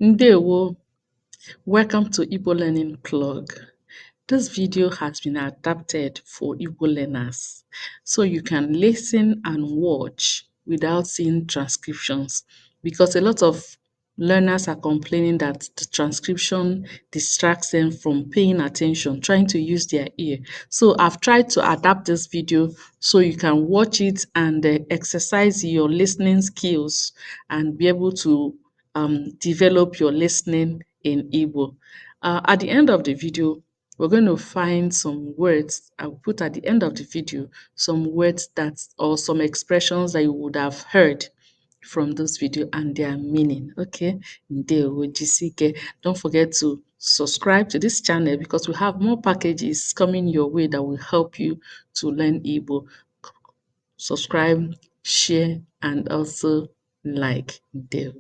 Ndewo, welcome to Igbo Learning Plug. This video has been adapted for Igbo learners, so you can listen and watch without seeing transcriptions, because a lot of learners are complaining that the transcription distracts them from paying attention, trying to use their ear. So I've tried to adapt this video so you can watch it and exercise your listening skills and be able to develop your listening in Igbo. At the end of the video, we're going to find some words. I'll put at the end of the video some words that or some expressions that you would have heard from this video and their meaning. Okay, Ndewo, jisike. Don't forget to subscribe to this channel because we have more packages coming your way that will help you to learn Igbo. Subscribe, share, and also like. Ndewo.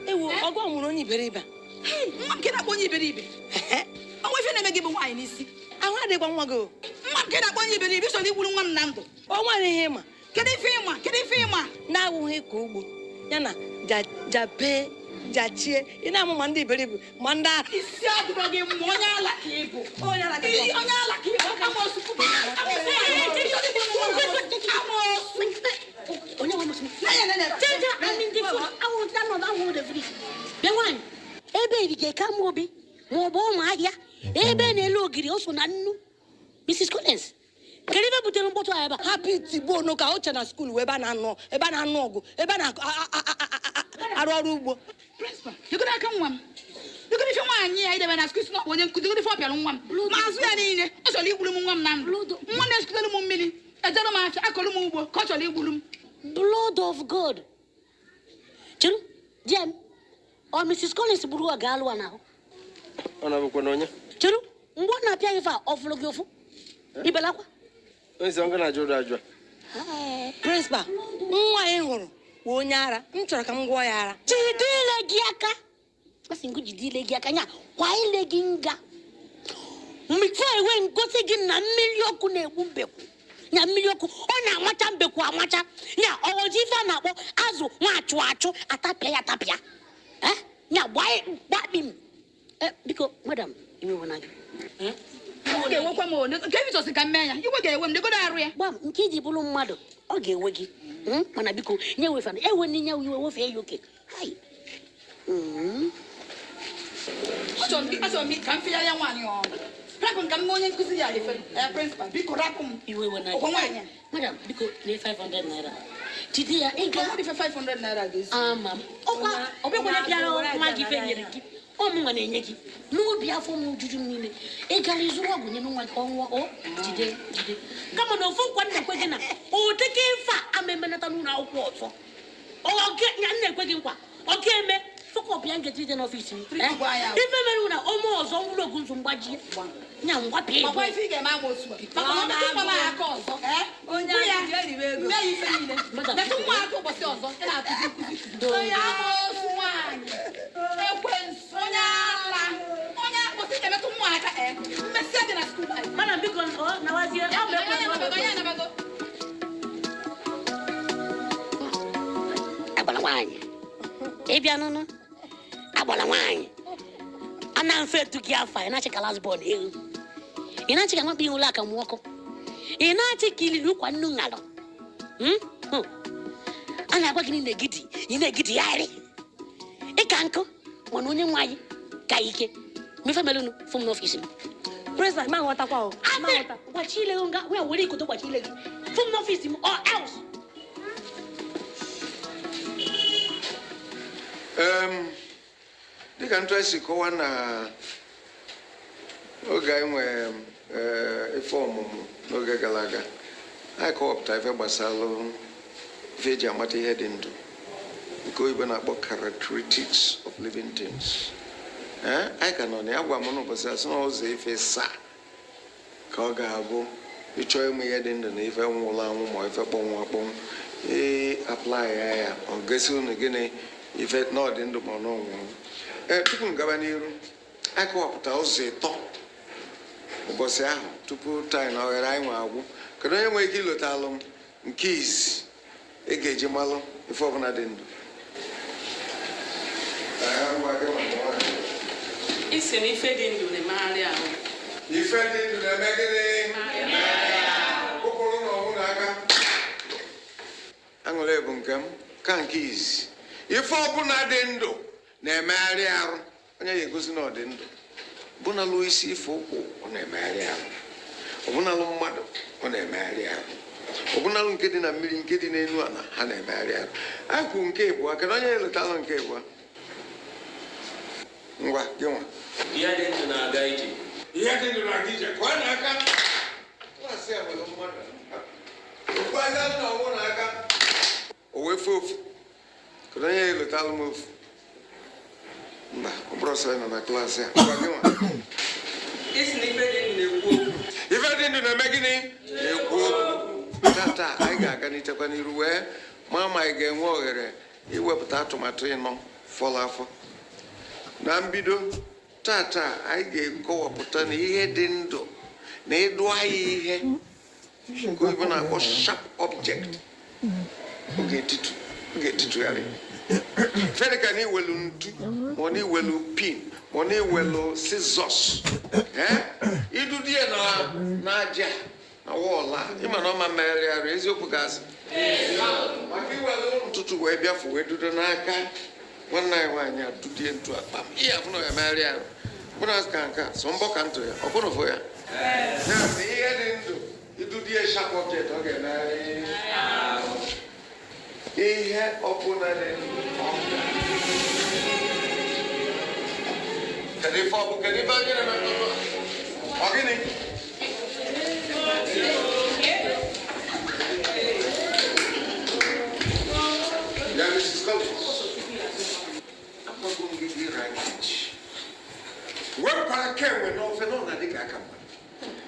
Ewo, ogo amuru onye iberibe. Nwa nke na onye iberibe. Onwe fe na-eme gị bụ nwaanyị n'isi. Ahụ adịkwa nwa gị o. Nwa nke na onye iberibe so n'igburu nwa m na ndụ. O nwere ihe ịma. Kedu ife ịma? Na-awụghị ka ugbo. Ya na jape jachie. Ị na-amụ ma ndị iberibe, ma ndị ara. Isi ọdụrụ gị mmụọ onye ala ka ịbụ. Onye ala ka ịbụ. Onye ala ka ịbụ. Amosu kwubu. Onye nwe musu. Ebe ige ka mobi mo bo ma ya ebe na elu ogiri o so na nnu Mrs. Collins keribe butere mkpọtụ a ebe happy tibo no ka o che na school we ebe na anụ ọgụ ebe na arụ ọrụ ugbo principal you gonna come nwa m you gonna find nwaanyị ya idebe na school no onye nkuzi gonna fọpịalụ nwa m ma azụ ya niile o chọrọ igburu m nwa m na ndụ nwa na-eskutelu m mmiri ejere m afịa akọrọ m ugbo ka ọ chọrọ igburu m blood of God chelu jem o Mrs. Collins buru aga alụ na ahụ ona bụkwa na onye chelu mgbe ọ na-apịa ife a ọfụrụ gị ofu ibelakwa onye sị nga na-ajụ ajụ principal nwa ị hụrụ onye ara m chọrọ ka m gwọ ya ara jidile gị aka asị ngụ jidile gị aka nya kwa ile gị nga mgbe ewe ngosi gị na mmiri ọkụ na-egbu mbekwu nya mmiri ọkụ ọ na-amacha mbekwu amacha nya ọwọji ife a na-akpọ azụ nwa achụ atapịa ya atapịa nya gbakpi m biko madam imewana gị ga-ewekwa m one nke bisosi ka mmee ya iwe ga-ewe m negodo arụ ya gba m nke iji bụrụ mmadụ ọ ga-ewe gị mana biko nye wefana ewe n'inya iwe wefee ya oke achọrọ m ka m fịa ya nwaanyị ọrụ rapụ m ka m onye nkuzi ya efe principal biko rapụ m iwe wena ọkwa nwaanyị madam biko na 500 naira jide ya ị ga ife 500 naira ga-esi ama m ọkwa ọbịakwana bịara nwa gị ife nyere gị ọmụnwa na-enye gị n'obi afọ m ojuju m niile ị gara ịzụrụ ọgwụ nye nwa gị ọnwa o jide kama na ofu nkwa nna ekwe gị na oteke ife a ama emenata n'ụlọ akwụkwọ ọzọ ya nna ekwe gị nkwa ọ ga-eme fọkọp ya ngeji dị n'ọfisi m ife mere na ọmụ ọzọ nwụrụ ogu nzu mgbajie nya mgbapịa ego ife ị ga-eme ama otu maka ọ na-akpọ m aka ọzọ onye mee ife niile metụ nwa aka ụbọchị ọzọ ị na-akụzi nkuzi onye amoosu nwaanyị ekwensu onye ala onye akpọsị ga-emetụ nwa aka mmesịa dị na skuul mana biko nawazie agbala nwaanyị ịbịa n'ụnụ agbala nwaanyị a na-mfe etu gị afọ ị na-achị ka last born ehu ị na-achị ka nwakpa ihụla aka mụ ọkụ ị na-achị ka iliri ụkwa nnu ngalụ a na-agwa gị ị na-egidi yarị ịka nkụ mana onye nwe anyị ka ike mefe melụnụ fụ m n'ọfisi m president ma nghọtakwa o gbachi ile nga wee were ikoto gbachi ile gị fụ m n'ọfisi m or else dịka ntụ esi kọwa na oge anyị nwere ife ọmụmụ n'oge gara aga anyị kọwapụta ife gbasalụ ife eji amata ihe dị ndụ nke oyibo na-akpọ characteristics of living things anyị ka nọ na ya gwa m n'ụbọchị asị na ụzọ ife saa ka ọ ga-abụ ịchọ ịmụ ihe dị ndụ na ife nwụrụ anwụ ma ife kpọnwụ akpọnwụ aplai ya ọ gosi unu gịnị ife n'ọdị ndụ ma n'ọnwụrụ. Tupu m gaba n'iru anyị kọwapụta ụzọ ịtọ ụbọchị ahụ tupu taa na oghere anyị nwe agwụ. Kedu onye nwere ike ilotalụ m nke izi ị ga-eji malụ ife ọbụla dị ndụ? Isi na ife dị ndụ na-emegharị ahụ. Ife dị ndụ na-eme gịnị? Ụkpụrụ na ọnwụ n'aka. Aṅụrị bụ nke m ka nke izi. Ife ọbụla dị ndụ na-emegharị arụ. Onye ga-egosi na ọ dị ndụ. Ọbụnalụ isi ife ụkwụ ọ na-emegharị arụ. Ọbụnalụ mmadụ ọ na-emegharị arụ. Ọbụnalụ nke dị na mmiri nke dị n'elu ala ha na-emegharị arụ. Anyị kwuru nke ịbụa. Kedu onye elotalụ nke ịbụa? Ngwa gị nwa. Ihe dị ndụ na-aga ije. Ihe dị ndụ na-aga ije ka ọ na-aka. Klasị a nwere mmadụ. Okwu anya na ọnwụ na-aka. O wee fee ofu. Kedu onye elotalụ m ofu? Mba, ọ bụrụ ọsọ nọ na klasị a. Ngwa gị nwa. Isi na ife dị ndụ na-ekwu okwu. Ife dị ndụ na-eme gịnị? Na-ekwu okwu. Tata anyị ga-aga n'ichekwa n'iru wee ma anyị ga-enwe ohere iwepụta atụmatụ ịnọ fọrọ afọ. Na mbido tata anyị ga-ekọwapụta na ihe dị ndụ na ịdụ anyị ihe nke oyibo na-akpọ sharp object ọ ga-etitụgharị fere ka na iwelu ntu ma ọ na-iwelu pin ma ọ na-iwelu scissors idudi ya na aja na wọọla ịma na ọma mmegharị arụ eziokwu gasị maka iwelu ntụtụ wee bịafụ wee dudo n'aka nwanne anyị nwaanyị adudie ntu akpa m ihe abụna ya megharị arụ bụna ka nke a so mbọ ka ntụ ya ọ bụrụ fụ ya ya sị ihe dị ndụ idudie sharp object ọ ga-emegharị ihe ọbụla dị ndụ kedu ife ọ bụ kedu ife anyị na-eme ọ gịnị ya Mrs. Collins wepụtara kemgbe n'ofe nọ na dịka aka mmadụ.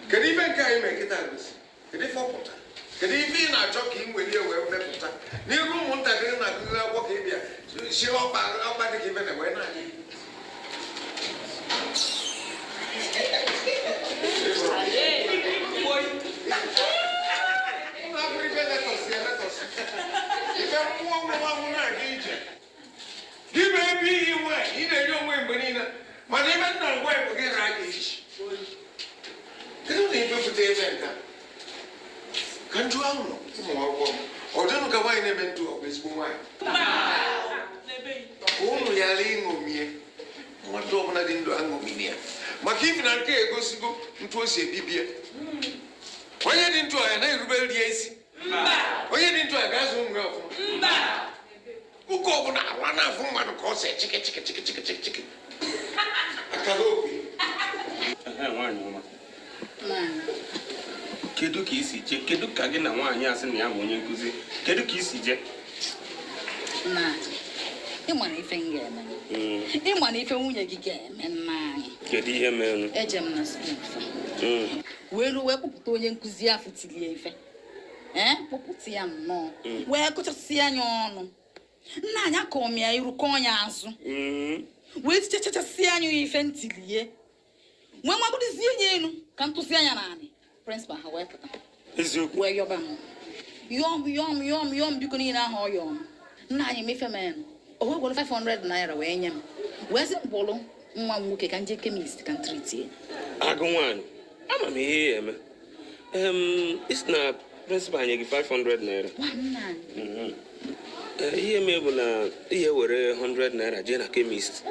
Kedu ife nke anyị mee nkịta gosi? Kedu ife ọpụta? Kedu ife ị na-achọ ka ị nwere wee mepụta n'iru ụmụntakịrị na-akụzi akwụkwọ ka ị bịa si ọkpa dịka ife na wee na-adị gị bụ ebe ihe nwe ị na-enye onwe mgbe niile mana ebe nna ngwa bụ gị ra gị ichi kedu na ibepụta ebe nka ka njụ ahụ nọ ụmụ akwụkwọ ọ dịnụ ka nwaanyị na-eme ntụ ọgụ ezigbo nwaanyị ụmụ ya ala ịṅomie mmadụ ọbụla dị ndụ aṅomie ya maka ibi na nke egosigo ntụ o si ebibie onye dị ntụ ọya na-erube rie isi onye dị ntụ ọya ga-azụ ụmụ ya ọfụma ụka ọbụla awa na-afụ mmadụ ka ọ si chiki akara obi Nwaanyị ọma. Kedu ka isi je? Kedu ka gị na nwaanyị asị na ya bụ onye nkuzi? Kedu ka isi je? Ịma na ife m ga-eme. Ịma na ife nwunye gị ga-eme nna anyị. Kedu ihe mere? Eje m na skuul. Wee kpọpụta onye nkuzi afọ tilie ife. Kpọpụta ya nnọọ. Wee kụchasị anya ọnụ. Nna anyị akọm ya iru kọọ ya azụ. Wee tichachasị anya ife ntilie. Nwee mabudizie nye enu ka ntụsi anya naanị. Principal ha wee pụta. Eziokwu. Wee yọba m. Yọm biko niile ahụ ọ yọm. Nna anyị mefe men. O wee gwọrọ 500 naira wee nye m. Wee sị mkpụrụ nwa m nwoke ka nje chemist ka ntritie. Agụ nwaanyị. Ama m ihe ya eme. Isi na principal nye gị 500 naira. Nna anyị. Ihe mee bụ na ihe were 100 naira jee na chemist.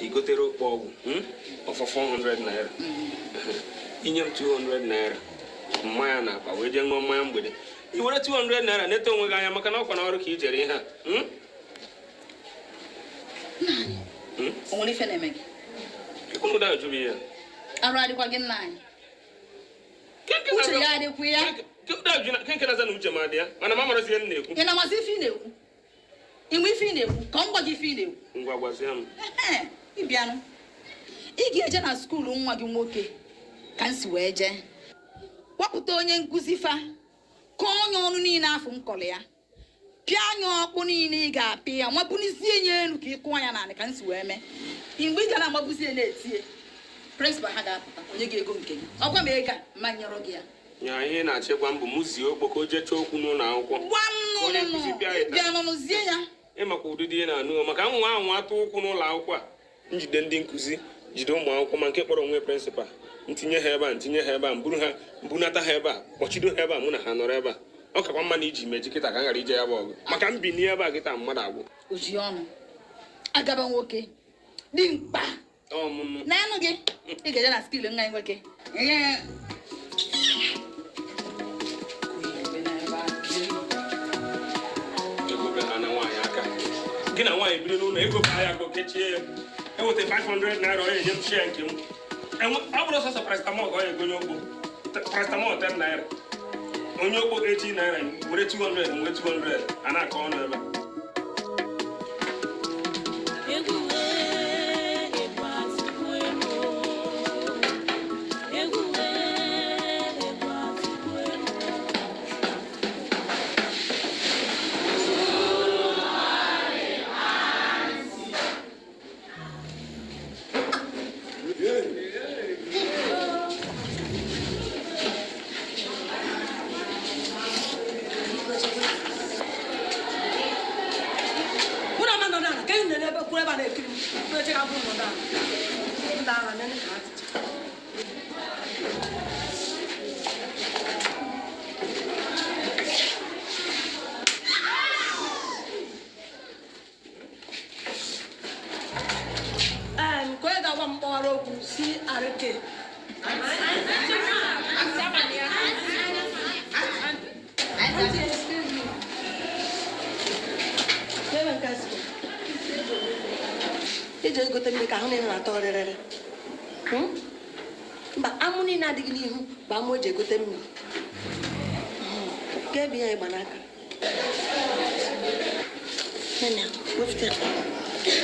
I gotere okpo ọgwụ ọfọ 400 naira. Inye m 200 naira. Mmanya na akpa wee jee ṅụọ mmanya mgbede. I were 200 naira neta onwe gị anya maka na ọkwa na ọrụ ka i jere ihe a. O nwere ife na-eme gị? Ịkwụnụ da ajụrụ ya. Arụ adịkwa gị nna anyị. Uche ya adịkwa ya. Kenke na-aza na uche ma dị ya mana ma marazi ihe m na-ekwu. Ị na-amasị ife ị na-ekwu? Inwe ife ị na-ekwu ka ọ gwa gị ife ị na-ekwu. Ngwa gwazie m. Ịbịanụ. ị ga-eje na skuulu nwa gị nwoke ka m si wee jee kpọpụta onye nkuzi fa ka onye ọnụ niile afọ m kọrọ ya pịa anya ọkpụ niile ị ga-apị ya mabunizie nye elu ka ị kụọ ya naanị ka m si wee mee mgbe ị gara amabuzie na-etie prịnsịpal ha ga-apụta onye gị ego nke gị ọkwa m ego ma nyere gị ya nya ihe na-achịkwa mbụ m zie okpoko o jechaa okwu n'ụlọ akwụkwọ bịa nọnụzie ya ịmakwa ụdịdị ihe na-anụ maka nwa ahụ atụ ụkwụ n'ụlọ akwụkwọ a njide ndị nkụzi jide ụmụ akwụkwọ ma nke kpọrọ onwe prịnsịpal ntinye ha ebe a ntinye ha ebe a mburu ha mbunata ha ebe a kpọchido ha ebe a mụ na ha nọrọ ebe a ọ kakwa mma na iji meji kịta ka m ghara ije ya bụ ọgụ maka mbini ebe a kịta mmadụ agwụ oji ọnụ agaba nwoke dị mkpa n'anụ gị ị ga-eje na skil nwa nwoke egobe ha na nwaanyị aka gị na nwaanyị biri n'ụlọ egobe ha ya ka okechie ya eweta 500 naira onye enye m shia nke m ọ bụrụ sọsọ paracetamol ka ọ ga-egonye okpo paracetamol 10 naira onye okpo 80 naira were 200 were 200 a na-akọ ọnụ ebe ije egote mmiri ka ahụ niile na-atọ ọrịrịrị mba amụ niile adịghị n'ihu bụ amụ eji egote mmiri ka ebi ya ịgba n'aka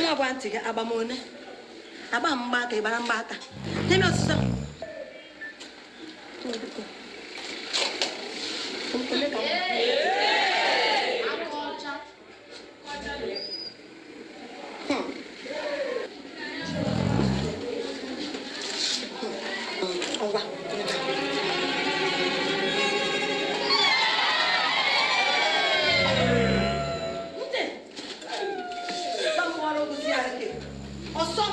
nwa gwa ntị gị agbamone agba mgba aka ịgbara mgba aka nye m ọsịsọ ọsọ